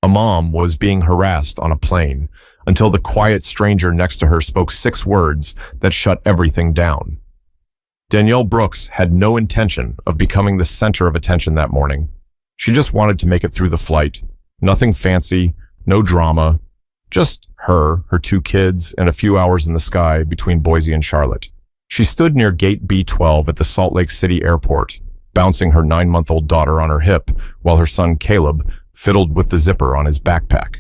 A mom was being harassed on a plane until the quiet stranger next to her spoke 6 words that shut everything down. Danielle Brooks had no intention of becoming the center of attention that morning. She just wanted to make it through the flight. Nothing fancy, no drama, just her 2 kids, and a few hours in the sky between Boise and Charlotte. She stood near gate B12 at the Salt Lake City airport, bouncing her 9-month-old daughter on her hip while her son Caleb fiddled with the zipper on his backpack.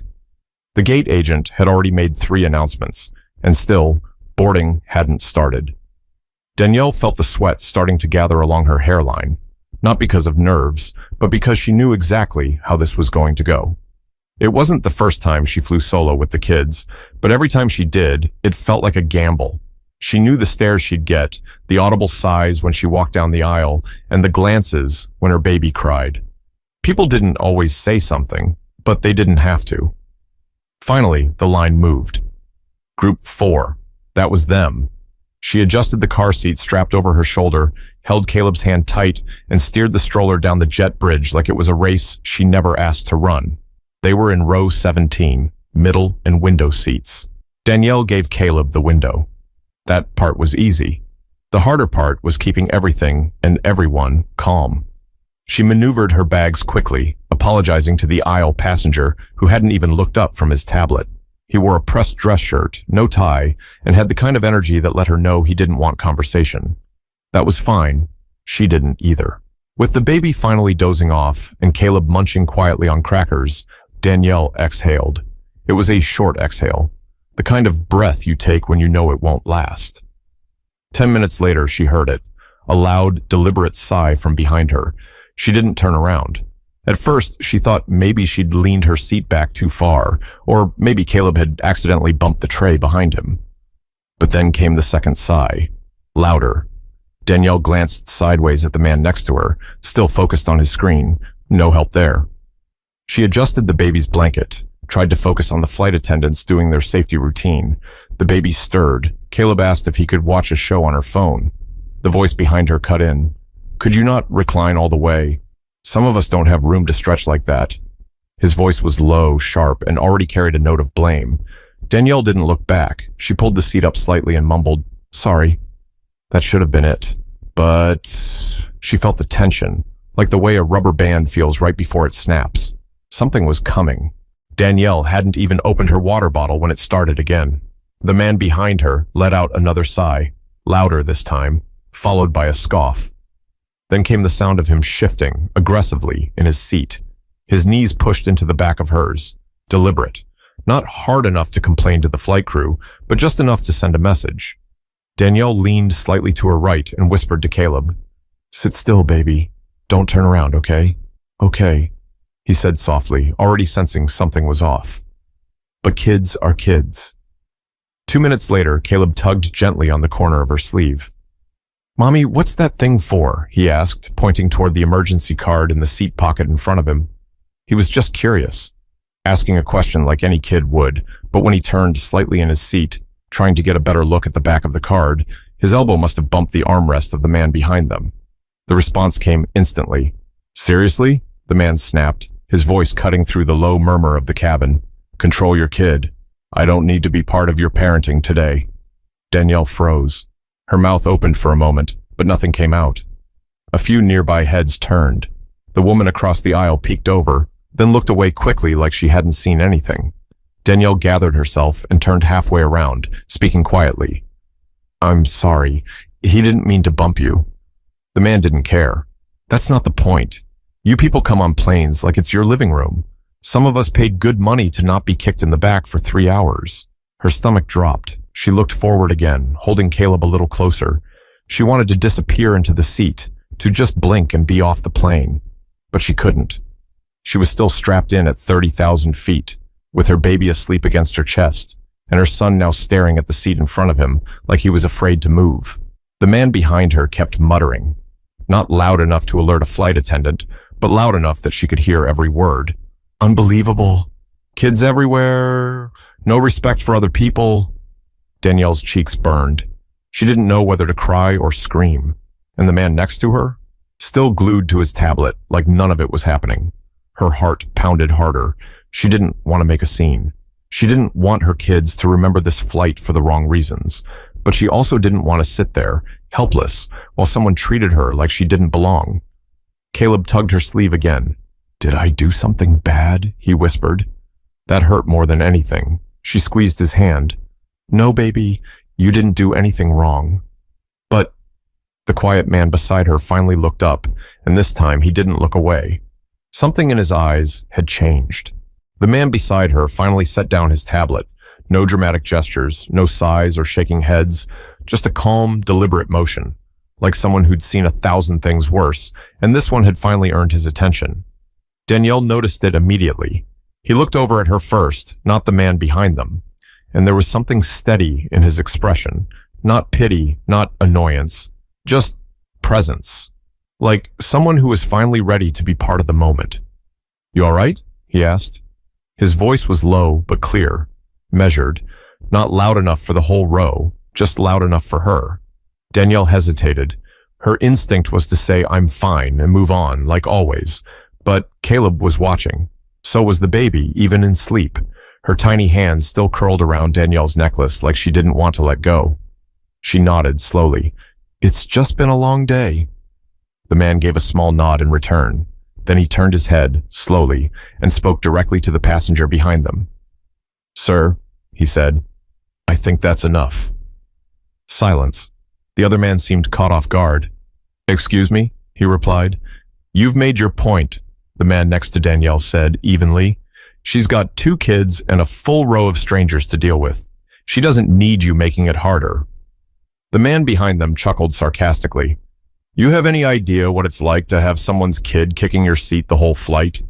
The gate agent had already made 3 announcements, and still, boarding hadn't started. Danielle felt the sweat starting to gather along her hairline, not because of nerves, but because she knew exactly how this was going to go. It wasn't the first time she flew solo with the kids, but every time she did, it felt like a gamble. She knew the stares she'd get, the audible sighs when she walked down the aisle, and the glances when her baby cried. People didn't always say something, but they didn't have to. Finally, the line moved. Group 4. That was them. She adjusted the car seat strapped over her shoulder, held Caleb's hand tight, and steered the stroller down the jet bridge like it was a race she never asked to run. They were in row 17, middle and window seats. Danielle gave Caleb the window. That part was easy. The harder part was keeping everything and everyone calm. She maneuvered her bags quickly, apologizing to the aisle passenger who hadn't even looked up from his tablet. He wore a pressed dress shirt, no tie, and had the kind of energy that let her know he didn't want conversation. That was fine. She didn't either. With the baby finally dozing off and Caleb munching quietly on crackers, Danielle exhaled. It was a short exhale, the kind of breath you take when you know it won't last. 10 minutes later, she heard it, a loud, deliberate sigh from behind her. She didn't turn around. At first, she thought maybe she'd leaned her seat back too far, or maybe Caleb had accidentally bumped the tray behind him. But then came the second sigh, louder. Danielle glanced sideways at the man next to her, still focused on his screen. No help there. She adjusted the baby's blanket, tried to focus on the flight attendants doing their safety routine. The baby stirred. Caleb asked if he could watch a show on her phone. The voice behind her cut in. "Could you not recline all the way? Some of us don't have room to stretch like that." His voice was low, sharp, and already carried a note of blame. Danielle didn't look back. She pulled the seat up slightly and mumbled, "Sorry." That should have been it. But she felt the tension, like the way a rubber band feels right before it snaps. Something was coming. Danielle hadn't even opened her water bottle when it started again. The man behind her let out another sigh, louder this time, followed by a scoff. Then came the sound of him shifting aggressively in his seat, his knees pushed into the back of hers, deliberate, not hard enough to complain to the flight crew, but just enough to send a message. Danielle leaned slightly to her right and whispered to Caleb, "Sit still, baby. Don't turn around, okay?" "Okay," he said softly, already sensing something was off. But kids are kids. 2 minutes later, Caleb tugged gently on the corner of her sleeve. "Mommy, what's that thing for?" he asked, pointing toward the emergency card in the seat pocket in front of him. He was just curious, asking a question like any kid would, but when he turned slightly in his seat, trying to get a better look at the back of the card, his elbow must have bumped the armrest of the man behind them. The response came instantly. "Seriously?" the man snapped, his voice cutting through the low murmur of the cabin. "Control your kid. I don't need to be part of your parenting today." Danielle froze. Her mouth opened for a moment, but nothing came out. A few nearby heads turned. The woman across the aisle peeked over, then looked away quickly like she hadn't seen anything. Danielle gathered herself and turned halfway around, speaking quietly. "I'm sorry. He didn't mean to bump you." The man didn't care. "That's not the point. You people come on planes like it's your living room. Some of us paid good money to not be kicked in the back for 3 hours. Her stomach dropped. She looked forward again, holding Caleb a little closer. She wanted to disappear into the seat, to just blink and be off the plane. But she couldn't. She was still strapped in at 30,000 feet, with her baby asleep against her chest, and her son now staring at the seat in front of him like he was afraid to move. The man behind her kept muttering, not loud enough to alert a flight attendant, but loud enough that she could hear every word. "Unbelievable. Kids everywhere. No respect for other people." Danielle's cheeks burned. She didn't know whether to cry or scream. And the man next to her? Still glued to his tablet, like none of it was happening. Her heart pounded harder. She didn't want to make a scene. She didn't want her kids to remember this flight for the wrong reasons, but she also didn't want to sit there, helpless, while someone treated her like she didn't belong. Caleb tugged her sleeve again. "Did I do something bad?" he whispered. That hurt more than anything. She squeezed his hand. "No, baby, you didn't do anything wrong." But the quiet man beside her finally looked up, and this time he didn't look away. Something in his eyes had changed. The man beside her finally set down his tablet. No dramatic gestures, no sighs or shaking heads, just a calm, deliberate motion, like someone who'd seen 1,000 things worse, and this one had finally earned his attention. Danielle noticed it immediately. He looked over at her first, not the man behind them, and there was something steady in his expression, not pity, not annoyance, just presence, like someone who was finally ready to be part of the moment. "You all right?" he asked. His voice was low but clear, measured, not loud enough for the whole row, just loud enough for her. Danielle hesitated. Her instinct was to say, "I'm fine," and move on, like always. But Caleb was watching. So was the baby, even in sleep. Her tiny hands still curled around Danielle's necklace like she didn't want to let go. She nodded slowly. "It's just been a long day." The man gave a small nod in return. Then he turned his head, slowly, and spoke directly to the passenger behind them. "Sir," he said, "I think that's enough." Silence. The other man seemed caught off guard. "Excuse me," he replied. "You've made your point," the man next to Danielle said evenly. "She's got 2 kids and a full row of strangers to deal with. She doesn't need you making it harder." The man behind them chuckled sarcastically. "You have any idea what it's like to have someone's kid kicking your seat the whole flight?"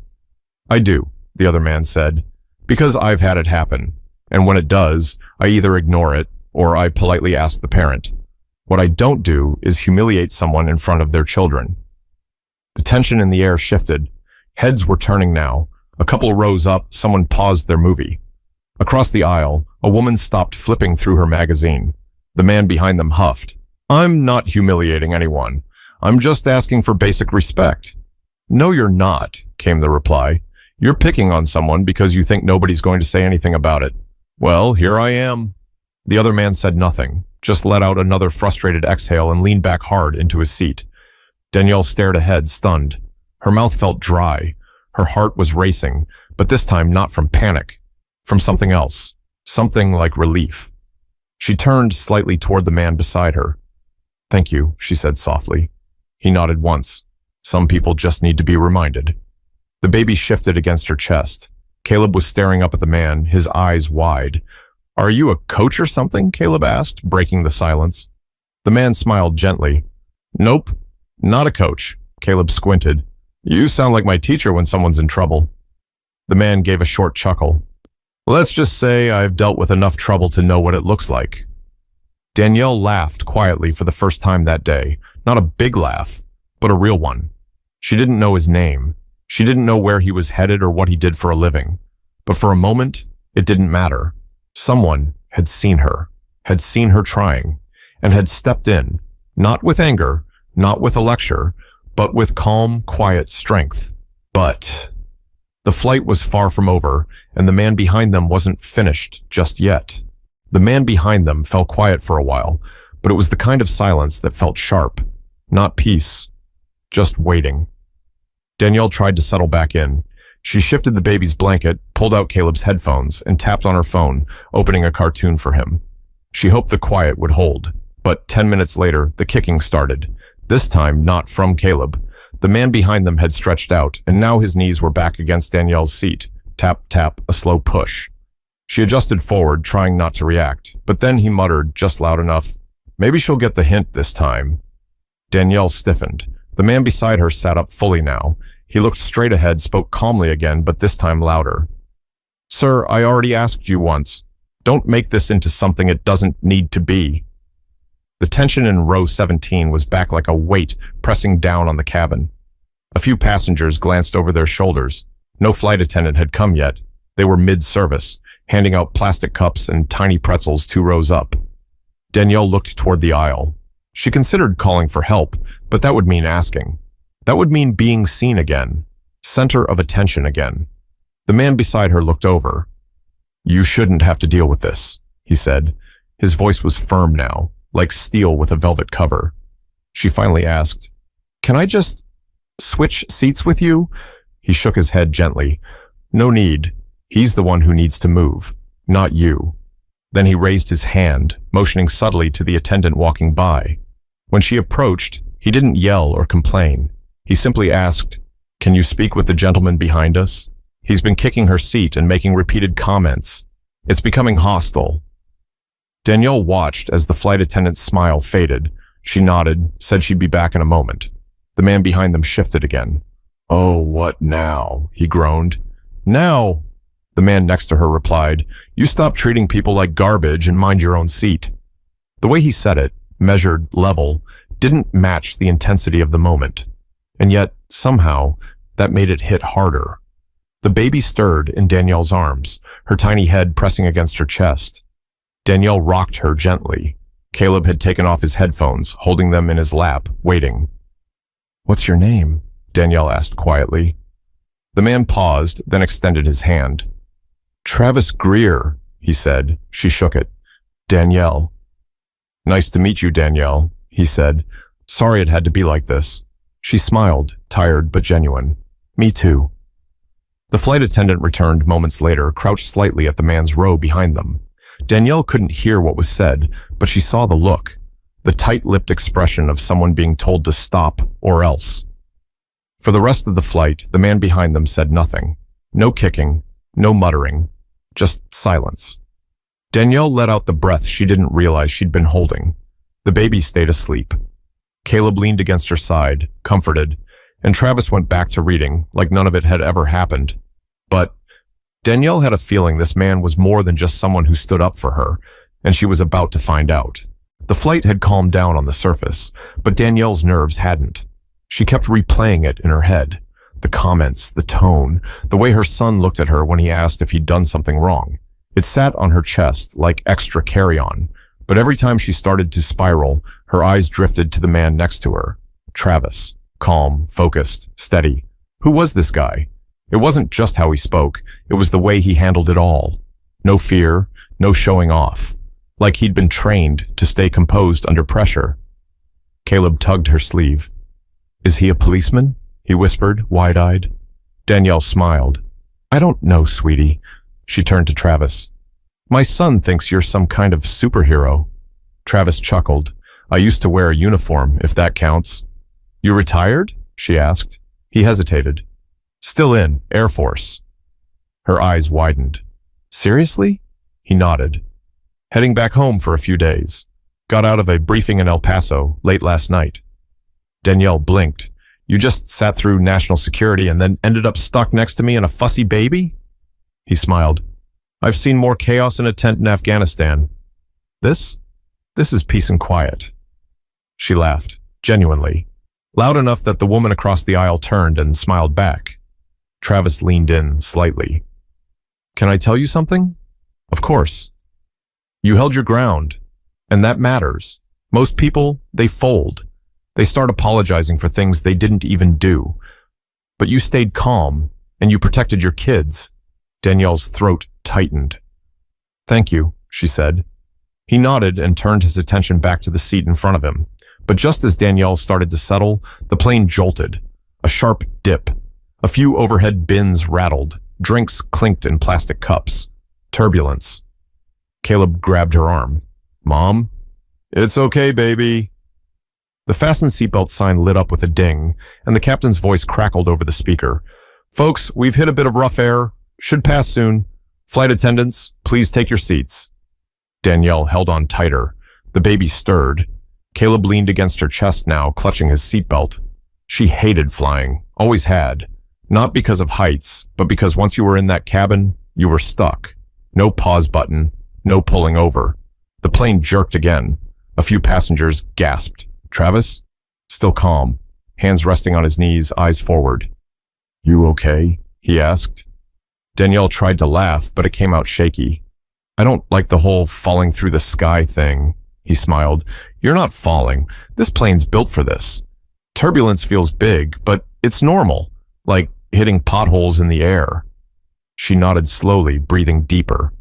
"I do," the other man said, "because I've had it happen. And when it does, I either ignore it or I politely ask the parent. What I don't do is humiliate someone in front of their children." The tension in the air shifted. Heads were turning now. A couple rows up, someone paused their movie. Across the aisle, a woman stopped flipping through her magazine. The man behind them huffed. "I'm not humiliating anyone. I'm just asking for basic respect." "No, you're not," came the reply. "You're picking on someone because you think nobody's going to say anything about it." "Well, here I am." The other man said nothing, just let out another frustrated exhale and leaned back hard into his seat. Danielle stared ahead, stunned. Her mouth felt dry. Her heart was racing, but this time not from panic, from something else, something like relief. She turned slightly toward the man beside her. "Thank you," she said softly. He nodded once. Some people just need to be reminded. The baby shifted against her chest. Caleb was staring up at the man, his eyes wide. "Are you a coach or something?" Caleb asked, breaking the silence. The man smiled gently. "Nope, not a coach." Caleb squinted. "You sound like my teacher when someone's in trouble." The man gave a short chuckle. "Let's just say I've dealt with enough trouble to know what it looks like." Danielle laughed quietly for the first time that day. Not a big laugh, but a real one. She didn't know his name. She didn't know where he was headed or what he did for a living. But for a moment, it didn't matter. Someone had seen her trying, and had stepped in, not with anger, not with a lecture, but with calm, quiet strength. But the flight was far from over, and the man behind them wasn't finished just yet. The man behind them fell quiet for a while, but it was the kind of silence that felt sharp, not peace, just waiting. Danielle tried to settle back in. She shifted the baby's blanket, pulled out Caleb's headphones, and tapped on her phone, opening a cartoon for him. She hoped the quiet would hold, but 10 minutes later, the kicking started. This time, not from Caleb. The man behind them had stretched out, and now his knees were back against Danielle's seat. Tap, tap, a slow push. She adjusted forward, trying not to react, but then he muttered, just loud enough, "Maybe she'll get the hint this time." Danielle stiffened. The man beside her sat up fully now. He looked straight ahead, spoke calmly again, but this time louder. "Sir, I already asked you once. Don't make this into something it doesn't need to be." The tension in row 17 was back like a weight pressing down on the cabin. A few passengers glanced over their shoulders. No flight attendant had come yet. They were mid-service, handing out plastic cups and tiny pretzels 2 rows up. Danielle looked toward the aisle. She considered calling for help, but that would mean asking. That would mean being seen again, center of attention again. The man beside her looked over. "You shouldn't have to deal with this," he said. His voice was firm now, like steel with a velvet cover. She finally asked, "Can I just switch seats with you?" He shook his head gently. "No need. He's the one who needs to move, not you." Then he raised his hand, motioning subtly to the attendant walking by. When she approached, he didn't yell or complain. He simply asked, "Can you speak with the gentleman behind us? He's been kicking her seat and making repeated comments. It's becoming hostile." Danielle watched as the flight attendant's smile faded. She nodded, said she'd be back in a moment. The man behind them shifted again. "Oh, what now?" he groaned. "Now," the man next to her replied, "you stop treating people like garbage and mind your own seat." The way he said it, measured, level, didn't match the intensity of the moment. And yet, somehow, that made it hit harder. The baby stirred in Danielle's arms, her tiny head pressing against her chest. Danielle rocked her gently. Caleb had taken off his headphones, holding them in his lap, waiting. "What's your name?" Danielle asked quietly. The man paused, then extended his hand. "Travis Greer," he said. She shook it. "Danielle." "Nice to meet you, Danielle," he said. "Sorry it had to be like this." She smiled, tired but genuine. "Me too." The flight attendant returned moments later, crouched slightly at the man's row behind them. Danielle couldn't hear what was said, but she saw the look, the tight-lipped expression of someone being told to stop or else. For the rest of the flight, the man behind them said nothing. No kicking, no muttering, just silence. Danielle let out the breath she didn't realize she'd been holding. The baby stayed asleep. Caleb leaned against her side, comforted, and Travis went back to reading like none of it had ever happened. But Danielle had a feeling this man was more than just someone who stood up for her, and she was about to find out. The flight had calmed down on the surface, but Danielle's nerves hadn't. She kept replaying it in her head. The comments, the tone, the way her son looked at her when he asked if he'd done something wrong. It sat on her chest like extra carry-on, but every time she started to spiral, her eyes drifted to the man next to her. Travis. Calm, focused, steady. Who was this guy? It wasn't just how he spoke, it was the way he handled it all. No fear, no showing off. Like he'd been trained to stay composed under pressure. Caleb tugged her sleeve. "Is he a policeman?" he whispered, wide-eyed. Danielle smiled. "I don't know, sweetie." She turned to Travis. "My son thinks you're some kind of superhero." Travis chuckled. "I used to wear a uniform, if that counts." "You retired?" she asked. He hesitated. "Still in, Air Force." Her eyes widened. "Seriously?" He nodded. "Heading back home for a few days. Got out of a briefing in El Paso late last night." Danielle blinked. "You just sat through national security and then ended up stuck next to me and a fussy baby?" He smiled. "I've seen more chaos in a tent in Afghanistan. This is peace and quiet." She laughed, genuinely. Loud enough that the woman across the aisle turned and smiled back. Travis leaned in slightly. "Can I tell you something?" "Of course." "You held your ground, and that matters. Most people, they fold. They start apologizing for things they didn't even do. But you stayed calm, and you protected your kids." Danielle's throat tightened. "Thank you," she said. He nodded and turned his attention back to the seat in front of him. But just as Danielle started to settle, the plane jolted. A sharp dip. A few overhead bins rattled. Drinks clinked in plastic cups. Turbulence. Caleb grabbed her arm. "Mom?" "It's okay, baby." The fasten seatbelt sign lit up with a ding, and the captain's voice crackled over the speaker. "Folks, we've hit a bit of rough air. Should pass soon. Flight attendants, please take your seats." Danielle held on tighter. The baby stirred. Caleb leaned against her chest now, clutching his seatbelt. She hated flying, always had. Not because of heights, but because once you were in that cabin, you were stuck. No pause button, no pulling over. The plane jerked again. A few passengers gasped. Travis? Still calm, hands resting on his knees, eyes forward. "You okay?" he asked. Danielle tried to laugh, but it came out shaky. "I don't like the whole falling through the sky thing," he smiled. "You're not falling. This plane's built for this. Turbulence feels big, but it's normal, like hitting potholes in the air." She nodded slowly, breathing deeper.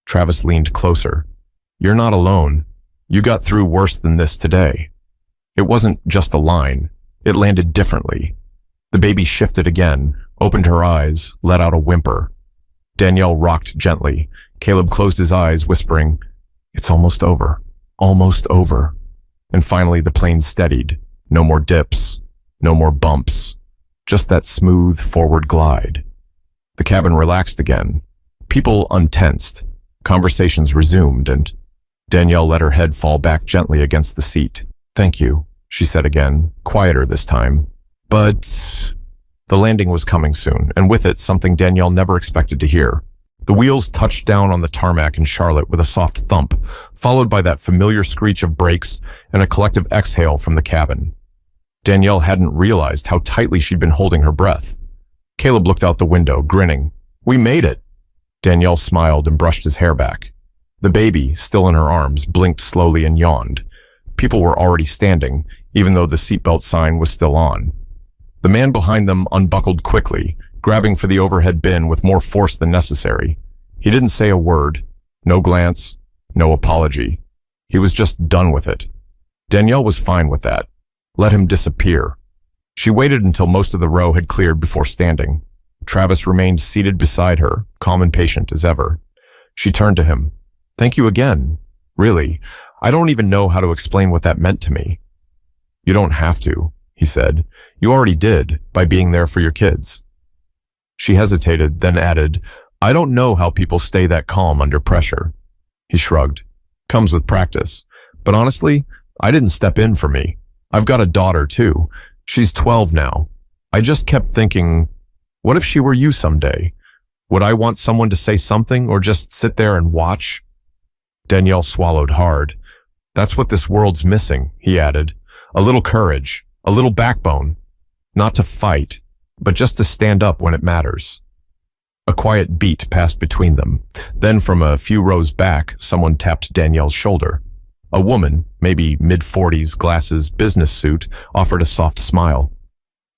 Travis leaned closer. You're not alone. You got through worse than this today. It wasn't just a line. It landed differently. The baby shifted again, opened her eyes, let out a whimper. Danielle rocked gently. Caleb closed his eyes, whispering, "It's almost over. Almost over." And finally the plane steadied. No more dips. No more bumps. Just that smooth forward glide. The cabin relaxed again. People untensed. Conversations resumed, and Danielle let her head fall back gently against the seat. "Thank you," she said again, quieter this time. But the landing was coming soon, and with it something Danielle never expected to hear. The wheels touched down on the tarmac in Charlotte with a soft thump, followed by that familiar screech of brakes and a collective exhale from the cabin. Danielle hadn't realized how tightly she'd been holding her breath. Caleb looked out the window, grinning. "We made it." Danielle smiled and brushed his hair back. The baby, still in her arms, blinked slowly and yawned. People were already standing, even though the seatbelt sign was still on. The man behind them unbuckled quickly, grabbing for the overhead bin with more force than necessary. He didn't say a word, no glance, no apology. He was just done with it. Danielle was fine with that. Let him disappear. She waited until most of the row had cleared before standing. Travis remained seated beside her, calm and patient as ever. She turned to him. "Thank you again. Really, I don't even know how to explain what that meant to me." "You don't have to," he said. "You already did, by being there for your kids." She hesitated, then added, "I don't know how people stay that calm under pressure." He shrugged. "Comes with practice. But honestly, I didn't step in for me. I've got a daughter, too. She's 12 now. I just kept thinking, what if she were you someday? Would I want someone to say something or just sit there and watch?" Danielle swallowed hard. "That's what this world's missing," he added. "A little courage, a little backbone. Not to fight, but just to stand up when it matters." A quiet beat passed between them. Then from a few rows back, someone tapped Danielle's shoulder. A woman, maybe mid-40s, glasses, business suit, offered a soft smile.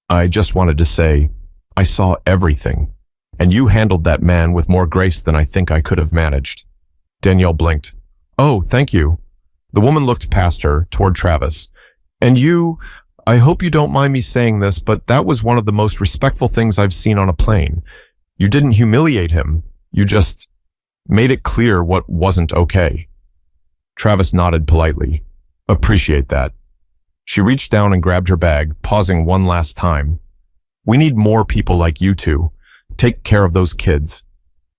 "I just wanted to say, I saw everything, and you handled that man with more grace than I think I could have managed." Danielle blinked. "Oh, thank you." The woman looked past her, toward Travis. "And you, I hope you don't mind me saying this, but that was one of the most respectful things I've seen on a plane. You didn't humiliate him. You just made it clear what wasn't okay." Travis nodded politely. "Appreciate that." She reached down and grabbed her bag, pausing one last time. "We need more people like you two. Take care of those kids."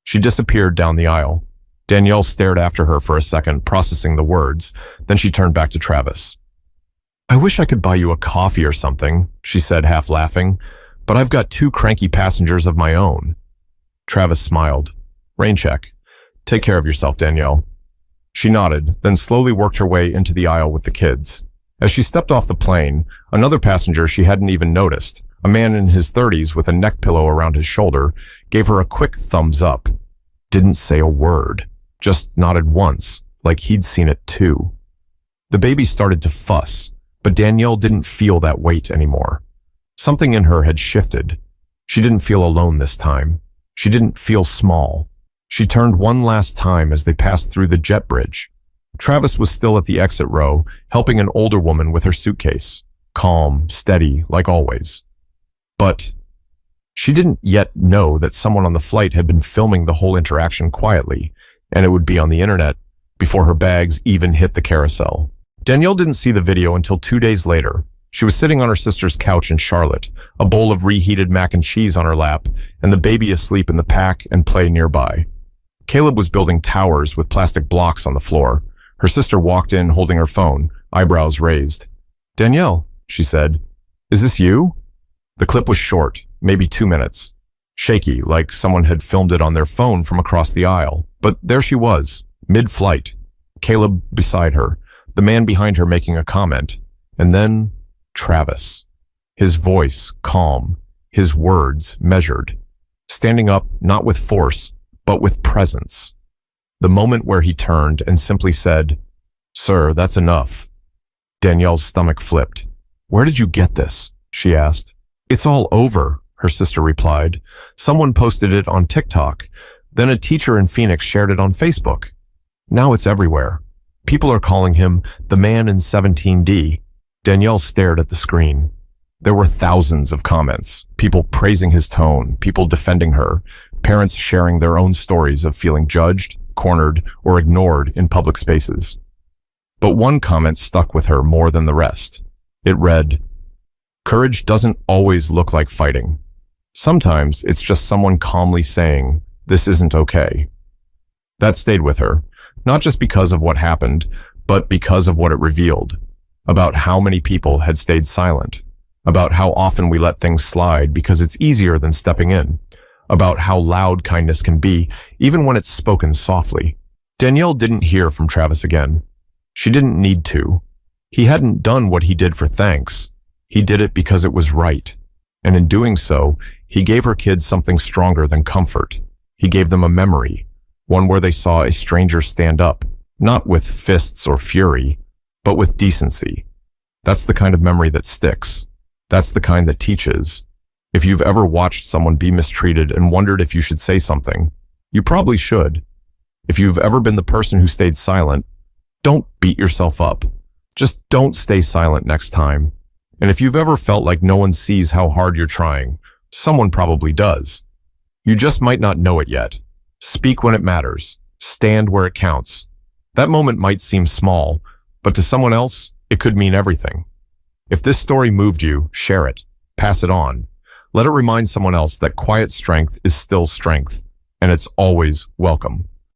She disappeared down the aisle. Danielle stared after her for a second, processing the words. Then she turned back to Travis. "I wish I could buy you a coffee or something," she said, half laughing, "but I've got 2 cranky passengers of my own." Travis smiled. "Rain check. Take care of yourself, Danielle." She nodded, then slowly worked her way into the aisle with the kids. As she stepped off the plane, another passenger she hadn't even noticed, a man in his 30s with a neck pillow around his shoulder, gave her a quick thumbs up. Didn't say a word, just nodded once, like he'd seen it too. The baby started to fuss, but Danielle didn't feel that weight anymore. Something in her had shifted. She didn't feel alone this time. She didn't feel small. She turned one last time as they passed through the jet bridge. Travis was still at the exit row, helping an older woman with her suitcase. Calm, steady, like always. But she didn't yet know that someone on the flight had been filming the whole interaction quietly, and it would be on the internet before her bags even hit the carousel. Danielle didn't see the video until 2 days later. She was sitting on her sister's couch in Charlotte, a bowl of reheated mac and cheese on her lap, and the baby asleep in the pack and play nearby. Caleb was building towers with plastic blocks on the floor. Her sister walked in holding her phone, eyebrows raised. "Danielle," she said, "is this you?" The clip was short, maybe 2 minutes. Shaky, like someone had filmed it on their phone from across the aisle. But there she was, mid-flight. Caleb beside her, the man behind her making a comment. And then Travis. His voice calm, his words measured. Standing up, not with force, but with presence. The moment where he turned and simply said, "Sir, that's enough." Danielle's stomach flipped. "Where did you get this?" she asked. "It's all over," her sister replied. Someone posted it on TikTok. Then a teacher in Phoenix shared it on Facebook. Now it's everywhere. People are calling him the man in 17D. Danielle stared at the screen. There were thousands of comments, people praising his tone, people defending her, parents sharing their own stories of feeling judged, cornered, or ignored in public spaces. But one comment stuck with her more than the rest. It read, "Courage doesn't always look like fighting. Sometimes it's just someone calmly saying, 'This isn't okay.'" That stayed with her, not just because of what happened, but because of what it revealed, about how many people had stayed silent, about how often we let things slide because it's easier than stepping in, about how loud kindness can be, even when it's spoken softly. Danielle didn't hear from Travis again. She didn't need to. He hadn't done what he did for thanks. He did it because it was right. And in doing so, he gave her kids something stronger than comfort. He gave them a memory, one where they saw a stranger stand up, not with fists or fury, but with decency. That's the kind of memory that sticks. That's the kind that teaches. If you've ever watched someone be mistreated and wondered if you should say something, you probably should. If you've ever been the person who stayed silent, don't beat yourself up. Just don't stay silent next time. And if you've ever felt like no one sees how hard you're trying, someone probably does. You just might not know it yet. Speak when it matters. Stand where it counts. That moment might seem small, but to someone else, it could mean everything. If this story moved you, share it. Pass it on. Let it remind someone else that quiet strength is still strength, and it's always welcome.